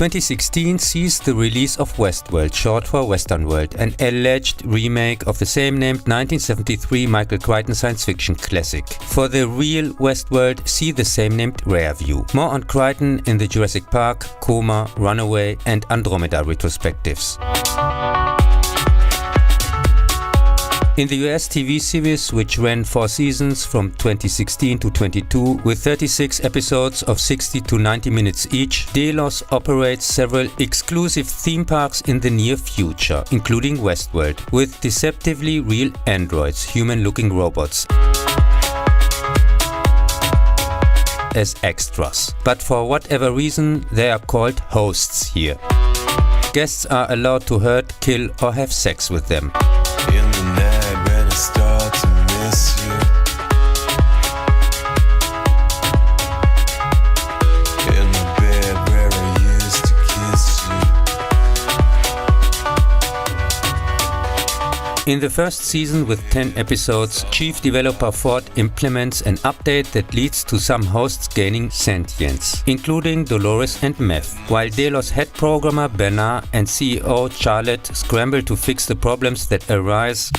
2016 sees the release of Westworld, short for Western World, an alleged remake of the same-named 1973 Michael Crichton science fiction classic. For the real Westworld, see the same-named Rearview. More on Crichton in the Jurassic Park, Coma, Runaway and Andromeda retrospectives. In the US TV series, which ran 4 seasons from 2016 to 22 with 36 episodes of 60 to 90 minutes each, Delos operates several exclusive theme parks in the near future, including Westworld, with deceptively real androids, human-looking robots, as extras. But for whatever reason, they are called hosts here. Guests are allowed to hurt, kill or have sex with them. In the night when I start to miss you, in the bed where I used to kiss you. In the first season with 10 episodes, Chief Developer Ford implements an update that leads to some hosts gaining sentience, including Dolores and Meth, while Delos head programmer Bernard and CEO Charlotte scramble to fix the problems that arise.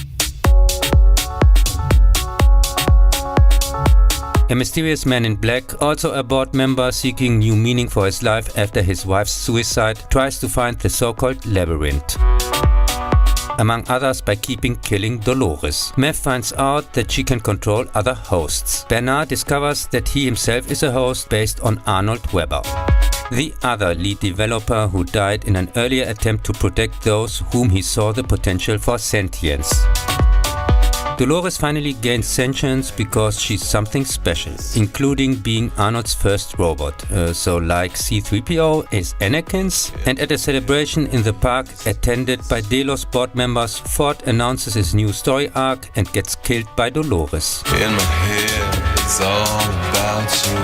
A mysterious man in black, also a board member seeking new meaning for his life after his wife's suicide, tries to find the so-called labyrinth, among others by killing Dolores. Meth finds out that she can control other hosts. Bernard discovers that he himself is a host based on Arnold Weber, the other lead developer who died in an earlier attempt to protect those whom he saw the potential for sentience. Dolores finally gains sentience because she's something special, including being Arnold's first robot, so like C-3PO is Anakin's. And at a celebration in the park attended by Delos board members, Ford announces his new story arc and gets killed by Dolores. In my head, it's all about you.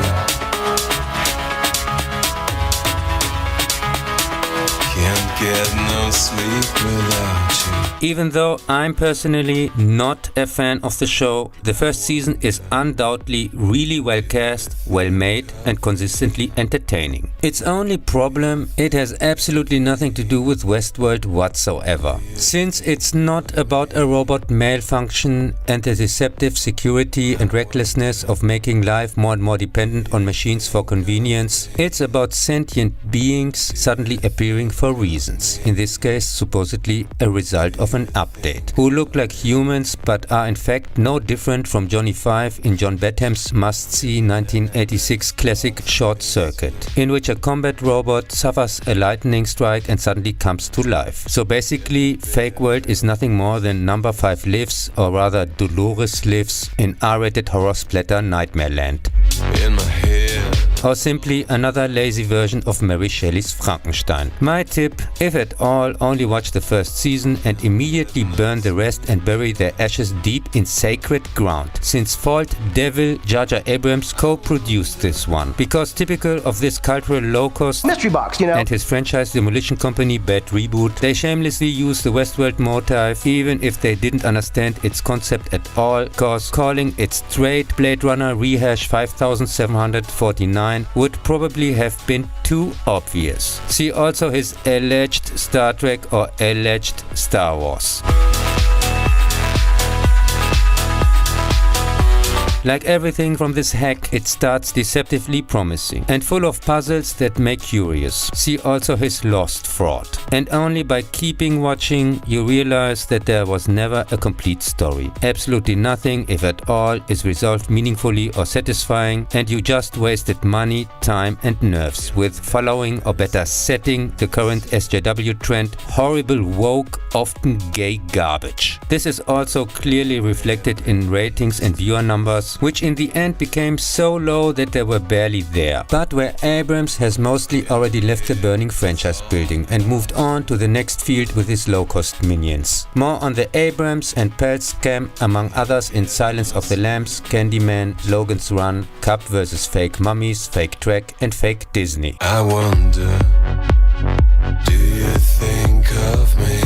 Can't get no sleep without you. Even though I'm personally not a fan of the show, the first season is undoubtedly really well cast, well made and consistently entertaining. Its only problem, it has absolutely nothing to do with Westworld whatsoever. Since it's not about a robot malfunction and the deceptive security and recklessness of making life more and more dependent on machines for convenience, it's about sentient beings suddenly appearing for reasons, in this case supposedly a result of an update, who look like humans but are in fact no different from Johnny Five in John Badham's must-see 1986 classic Short Circuit, in which a combat robot suffers a lightning strike and suddenly comes to life. So basically, Fake World is nothing more than Number 5 lives, or rather Dolores lives, in R-rated horror splatter Nightmare Land. In my head. Or simply another lazy version of Mary Shelley's Frankenstein. My tip, if at all, only watch the first season and immediately burn the rest and bury their ashes deep in sacred ground, since fault devil Jar Jar Abrams co-produced this one. Because typical of this cultural low-cost mystery box, you know, and his franchise demolition company Bad Reboot, they shamelessly use the Westworld motif even if they didn't understand its concept at all, cause calling it straight Blade Runner rehash 5749 would probably have been too obvious. See also his alleged Star Trek or alleged Star Wars. Like everything from this hack, it starts deceptively promising and full of puzzles that make curious. See also his Lost Fraud. And only by keeping watching you realize that there was never a complete story. Absolutely nothing, if at all, is resolved meaningfully or satisfying, and you just wasted money, time and nerves with following, or better setting, the current SJW trend, horrible woke, often gay garbage. This is also clearly reflected in ratings and viewer numbers, which in the end became so low that they were barely there. But where Abrams has mostly already left the burning franchise building and moved on to the next field with his low-cost minions. More on the Abrams and Pels scam, among others, in Silence of the Lambs, Candyman, Logan's Run, Cup vs. Fake Mummies, Fake Trek and Fake Disney. I wonder, do you think of me?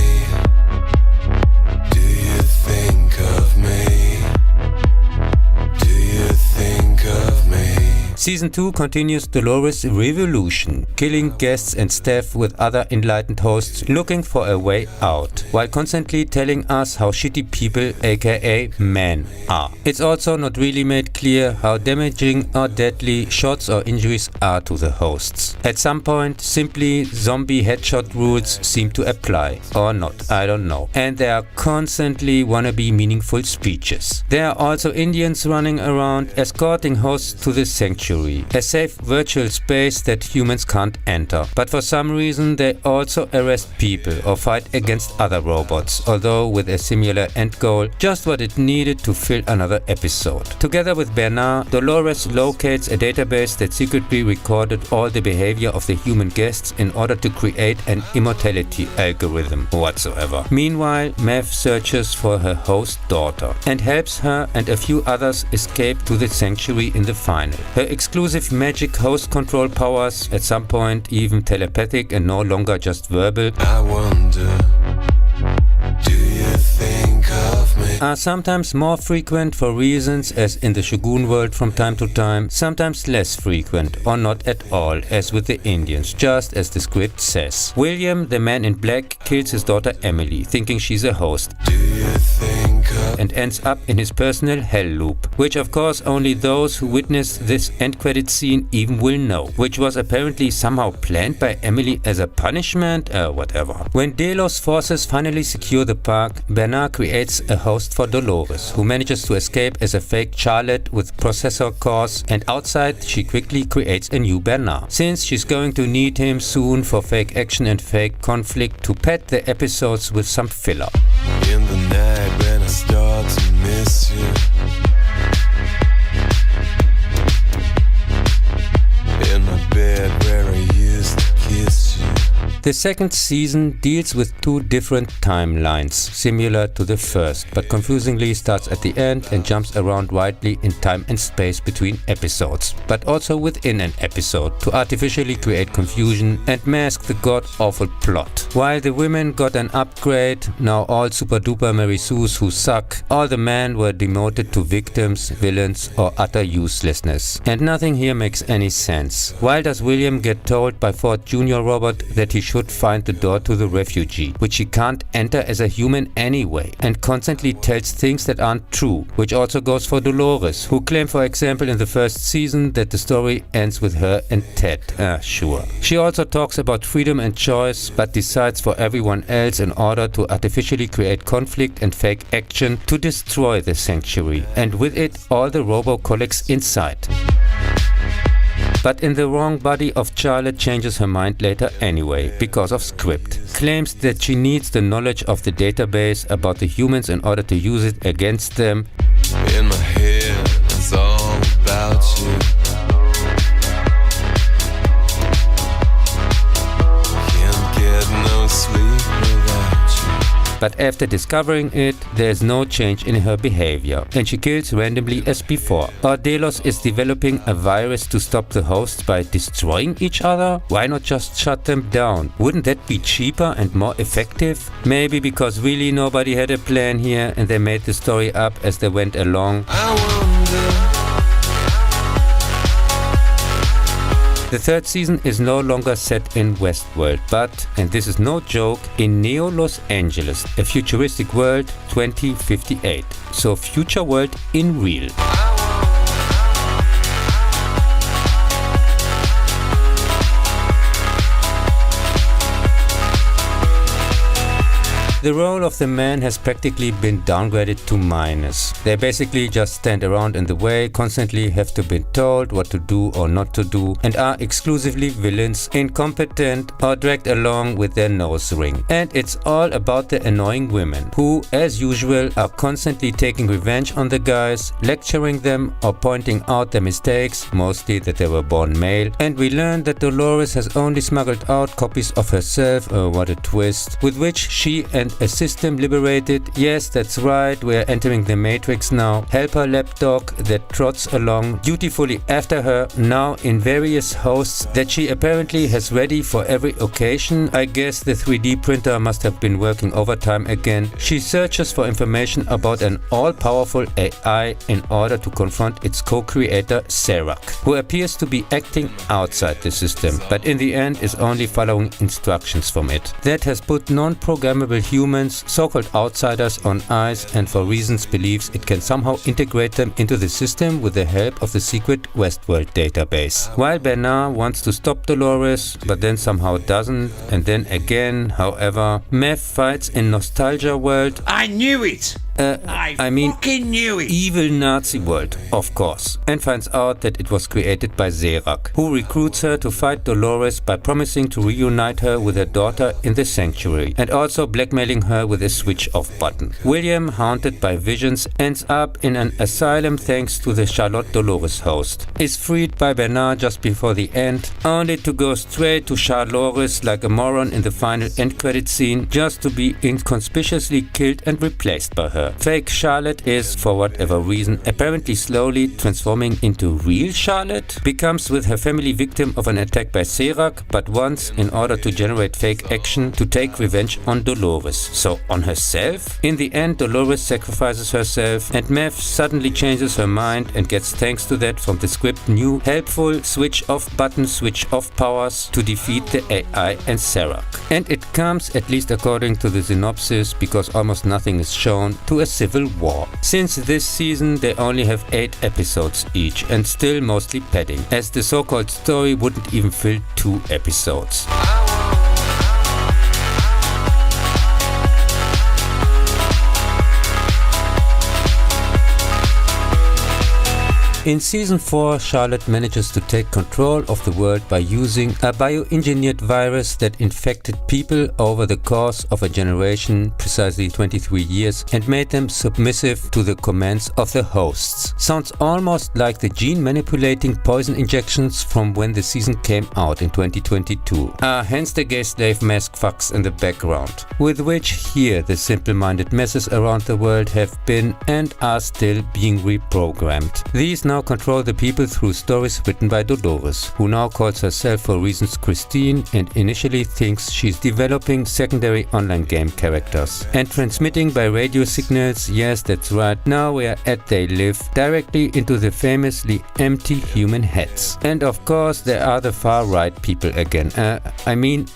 Do you think of me? Do you think of me? Season 2 continues Dolores' revolution, killing guests and staff with other enlightened hosts looking for a way out, while constantly telling us how shitty people, aka men, are. It's also not really made clear how damaging or deadly shots or injuries are to the hosts. At some point, simply zombie headshot rules seem to apply, or not, I don't know. And there are constantly wannabe meaningful speeches. There are also Indians running around escorting hosts to the sanctuary, a safe virtual space that humans can't enter. But for some reason they also arrest people or fight against other robots, although with a similar end goal, just what it needed to fill another episode. Together with Bernard, Dolores locates a database that secretly recorded all the behavior of the human guests in order to create an immortality algorithm whatsoever. Meanwhile, Maeve searches for her host daughter and helps her and a few others escape to the sanctuary in the final. Her exclusive magic host control powers, at some point even telepathic and no longer just verbal, I wonder, do you think of me? are sometimes more frequent for reasons as in the Shogun world from time to time, sometimes less frequent or not at all as with the Indians, just as the script says. William, the man in black, kills his daughter Emily, thinking she's a host, Do you think of and ends up in his personal hell loop, which of course only those who witness this end credit scene even will know, which was apparently somehow planned by Emily as a punishment, whatever. When Delos forces finally secure the park, Bernard creates a host for Dolores, who manages to escape as a fake Charlotte with processor cores, and outside she quickly creates a new Bernard, since she's going to need him soon for fake action and fake conflict to pad the episodes with some filler. in the night when I start to miss you? In my bed where I used to kiss you. The second season deals with two different timelines, similar to the first, but confusingly starts at the end and jumps around widely in time and space between episodes, but also within an episode to artificially create confusion and mask the god-awful plot. While the women got an upgrade, now all super duper Mary Sues who suck, all the men were demoted to victims, villains or utter uselessness. And nothing here makes any sense. Why does William get told by Ford Jr. Robot that he should find the door to the refugee, which he can't enter as a human anyway, and constantly tells things that aren't true, which also goes for Dolores, who claimed for example in the first season that the story ends with her and Ted. Sure. She also talks about freedom and choice, but decides for everyone else in order to artificially create conflict and fake action to destroy the sanctuary, and with it all the robo-colleagues inside. But in the wrong body of Charlotte changes her mind later anyway, because of script. Claims that she needs the knowledge of the database about the humans in order to use it against them. In my head, it's all about you. Can't get no sleep without you. But after discovering it, there is no change in her behavior, and she kills randomly as before. Or Delos is developing a virus to stop the hosts by destroying each other? Why not just shut them down? Wouldn't that be cheaper and more effective? Maybe because really nobody had a plan here and they made the story up as they went along. I wonder. The third season is no longer set in Westworld, but, and this is no joke, in Neo Los Angeles, a futuristic world 2058. So future world in real. The role of the man has practically been downgraded to minus. They basically just stand around in the way, constantly have to be told what to do or not to do, and are exclusively villains, incompetent or dragged along with their nose ring. And it's all about the annoying women, who, as usual, are constantly taking revenge on the guys, lecturing them or pointing out their mistakes, mostly that they were born male. And we learn that Dolores has only smuggled out copies of herself, what a twist, with which she and and a system liberated. Yes, that's right, we're entering the Matrix now. Helper lapdog that trots along dutifully after her, now in various hosts that she apparently has ready for every occasion. I guess the 3D printer must have been working overtime again. She searches for information about an all-powerful AI in order to confront its co-creator Serac, who appears to be acting outside the system, but in the end is only following instructions from it. That has put non-programmable humans, so-called outsiders, on ice, and for reasons believes it can somehow integrate them into the system with the help of the secret Westworld database. While Bernard wants to stop Dolores, but then somehow doesn't, and then again, however, Mev fights in Nostalgia World. I knew it! I fucking knew it! Evil Nazi world, of course, and finds out that it was created by Serac, who recruits her to fight Dolores by promising to reunite her with her daughter in the sanctuary, and also blackmailing her with a switch-off button. William, haunted by visions, ends up in an asylum thanks to the Charlotte Dolores host, is freed by Bernard just before the end, only to go straight to Charlotte like a moron in the final end credit scene, just to be inconspicuously killed and replaced by her. Fake Charlotte is, for whatever reason, apparently slowly transforming into real Charlotte, becomes with her family victim of an attack by Serac, but wants, in order to generate fake action, to take revenge on Dolores. So on herself? In the end, Dolores sacrifices herself, and Mev suddenly changes her mind and gets, thanks to that from the script, new helpful switch-off button switch-off powers to defeat the AI and Serac. And it comes, at least according to the synopsis, because almost nothing is shown, to a civil war. Since this season they only have 8 episodes each, and still mostly padding, as the so-called story wouldn't even fill 2 episodes. In Season 4, Charlotte manages to take control of the world by using a bioengineered virus that infected people over the course of a generation, precisely 23 years, and made them submissive to the commands of the hosts. Sounds almost like the gene-manipulating poison injections from when the season came out in 2022. Hence the gay slave mask fucks in the background, with which here the simple-minded masses around the world have been and are still being reprogrammed. These now control the people through stories written by Dolores, who now calls herself for reasons Christine and initially thinks she's developing secondary online game characters and transmitting by radio signals. Yes, that's right, now we are at They Live, directly into the famously empty human heads. And of course there are the far right people again,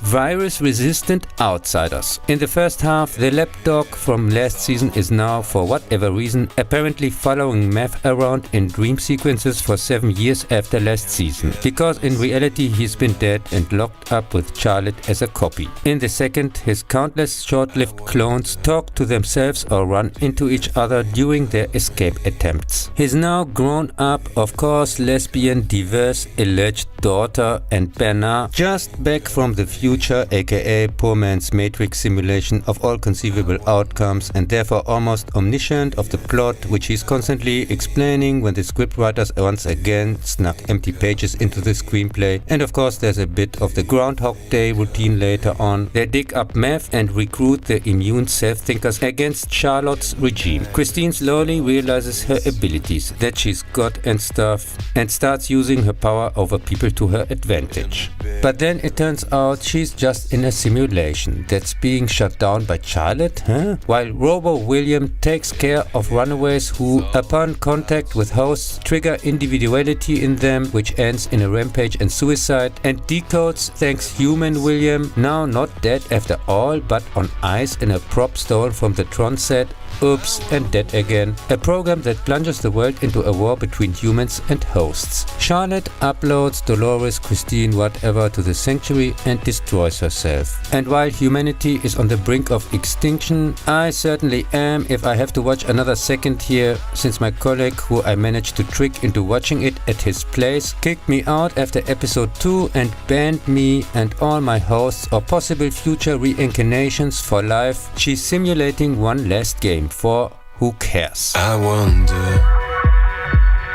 virus-resistant outsiders. In the first half, the lapdog from last season is now, for whatever reason, apparently following Mev around in dream sequences for 7 years after last season, because in reality he's been dead and locked up with Charlotte as a copy. In the second, his countless short-lived clones talk to themselves or run into each other during their escape attempts. His now grown-up, of course lesbian, diverse, alleged daughter and Bernard, just back from the future, aka poor man's Matrix simulation of all conceivable outcomes, and therefore almost omniscient of the plot, which he's constantly explaining when the scriptwriters once again snuck empty pages into the screenplay. And of course there's a bit of the Groundhog Day routine later on. They dig up Mev and recruit the immune self-thinkers against Charlotte's regime. Christine slowly realizes her abilities, that she's got and stuff, and starts using her power over people to her advantage. But then it turns out she's just in a simulation that's being shut down by Charlotte, while Robo William takes care of runaways who, upon contact with hosts, trigger individuality in them, which ends in a rampage and suicide, and decodes thanks Human William, now not dead after all but on ice in a prop stolen from the Tron set. Oops, and dead again. A program that plunges the world into a war between humans and hosts. Charlotte uploads Dolores, Christine, whatever to the sanctuary and destroys herself. And while humanity is on the brink of extinction, I certainly am if I have to watch another second here, since my colleague, who I managed to trick into watching it at his place, kicked me out after episode 2 and banned me and all my hosts or possible future reincarnations for life. She's simulating one last game for who cares. I wonder,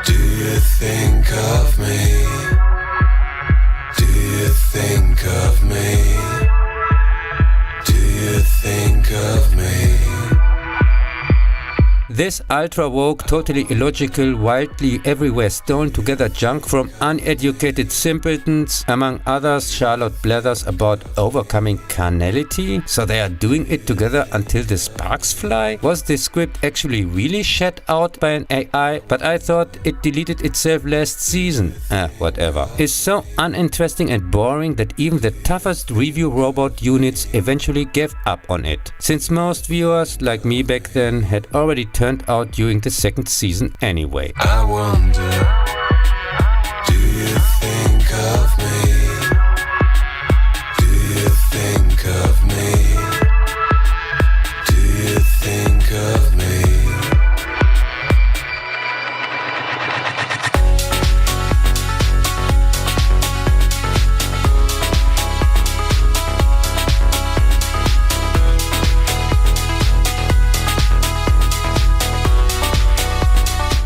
do you think of me? Do you think of me? Do you think of me? This ultra-woke, totally illogical, wildly everywhere thrown-together junk from uneducated simpletons, among others Charlotte blathers about overcoming carnality, so they are doing it together until the sparks fly? Was this script actually really shat out by an AI, but I thought it deleted itself last season? Whatever. It's so uninteresting and boring that even the toughest review robot units eventually gave up on it, since most viewers, like me back then, had already turned out during the second season anyway. I wonder, do you think of me? Do you think of me? Do you think of me?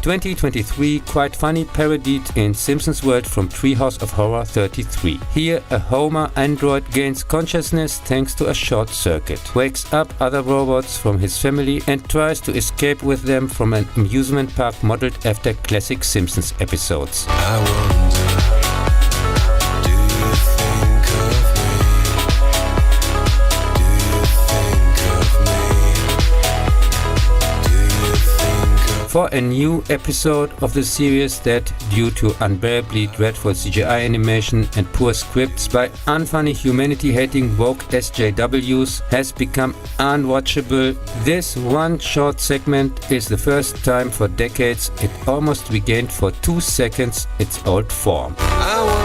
2023 quite funny parodied in Simpsons World from Treehouse of Horror 33. Here a Homer android gains consciousness thanks to a short circuit, wakes up other robots from his family and tries to escape with them from an amusement park modeled after classic Simpsons episodes. I wonder, do you think of me? Do you think of me? Do you think of For a new episode of the series that, due to unbearably dreadful CGI animation and poor scripts by unfunny humanity-hating woke SJWs, has become unwatchable, this one short segment is the first time for decades it almost regained for 2 seconds its old form. I